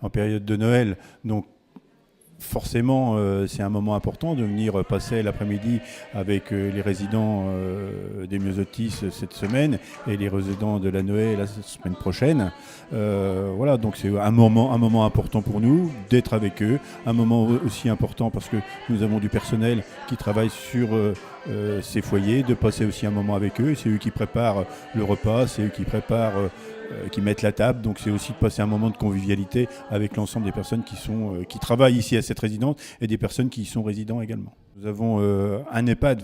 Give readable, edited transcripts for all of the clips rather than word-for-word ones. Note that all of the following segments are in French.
en période de Noël. Donc, forcément, c'est un moment important de venir passer l'après-midi avec les résidents des Myosotis cette semaine et les résidents de la Noé la semaine prochaine. Voilà, donc c'est un moment important pour nous d'être avec eux, un moment aussi important parce que nous avons du personnel qui travaille sur ces foyers, de passer aussi un moment avec eux. C'est eux qui préparent le repas, c'est eux qui préparent qui mettent la table, donc c'est aussi de passer un moment de convivialité avec l'ensemble des personnes qui travaillent ici à cette résidence et des personnes qui y sont résidents également. Nous avons un EHPAD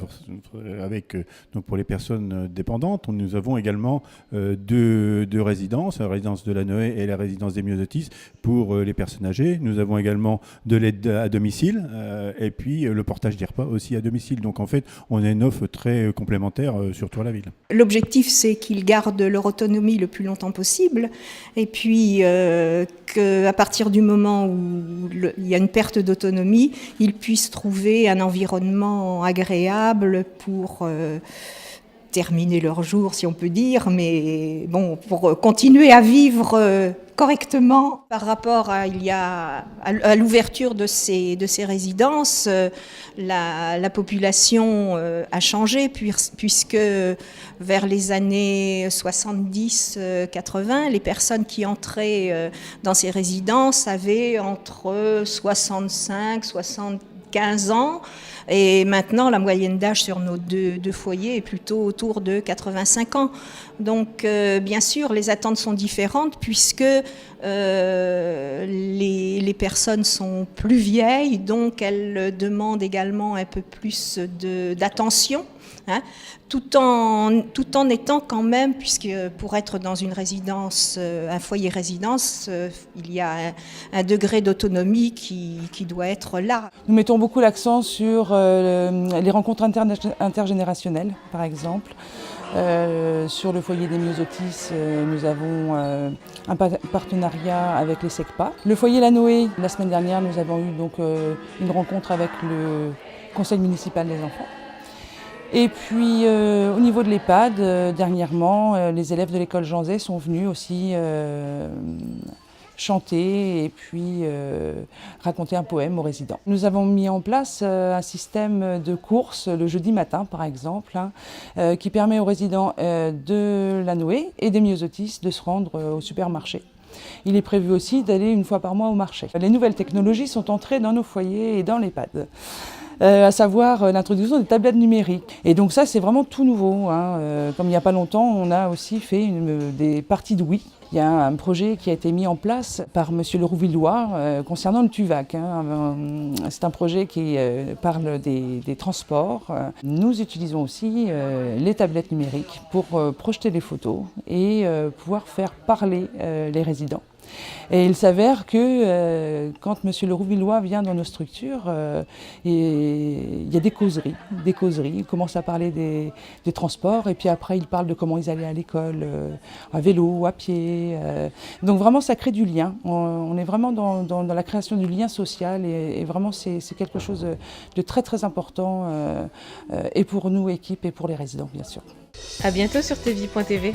avec, donc pour les personnes dépendantes. Nous avons également deux résidences, la résidence de la Noé et la résidence des Myosotis pour les personnes âgées. Nous avons également de l'aide à domicile et puis le portage des repas aussi à domicile. Donc en fait, on a une offre très complémentaire sur toute la ville. L'objectif, c'est qu'ils gardent leur autonomie le plus longtemps possible et puis qu'à partir du moment où il y a une perte d'autonomie, ils puissent trouver un environnement agréable pour terminer leur jour, si on peut dire, mais bon, pour continuer à vivre correctement. Par rapport à l'ouverture de ces résidences, la population a changé puisque vers les années 70-80, les personnes qui entraient dans ces résidences avaient entre 65 et 75 ans. Et maintenant, la moyenne d'âge sur nos deux foyers est plutôt autour de 85 ans. Donc, bien sûr, les attentes sont différentes puisque les personnes sont plus vieilles, donc elles demandent également un peu plus d'attention. Hein, tout en étant quand même, puisque pour être dans une résidence, un foyer résidence, il y a un degré d'autonomie qui doit être là. Nous mettons beaucoup l'accent sur les rencontres intergénérationnelles, par exemple. Sur le foyer des Myosotis, nous avons un partenariat avec les SECPA. Le foyer La Noé, la semaine dernière, nous avons eu donc une rencontre avec le conseil municipal des enfants. Et puis au niveau de l'EHPAD, dernièrement, les élèves de l'école Jean Zay sont venus aussi chanter et puis raconter un poème aux résidents. Nous avons mis en place un système de courses le jeudi matin par exemple, qui permet aux résidents de la Noé et des Myosotis de se rendre au supermarché. Il est prévu aussi d'aller une fois par mois au marché. Les nouvelles technologies sont entrées dans nos foyers et dans l'EHPAD. À savoir l'introduction des tablettes numériques. Et donc ça, c'est vraiment tout nouveau. Comme il n'y a pas longtemps, on a aussi fait des parties de Wii. Il y a un projet qui a été mis en place par M. Le Rouvillois concernant le TUVAC. C'est un projet qui parle des transports. Nous utilisons aussi les tablettes numériques pour projeter les photos et pouvoir faire parler les résidents. Et il s'avère que quand M. Le Rouvillois vient dans nos structures, il y a des causeries. Il commence à parler des transports et puis après il parle de comment ils allaient à l'école, à vélo ou à pied. Donc vraiment ça crée du lien. On est vraiment dans la création du lien social et vraiment c'est quelque chose de très très important et pour nous, équipe, et pour les résidents bien sûr. À bientôt sur tvie.tv.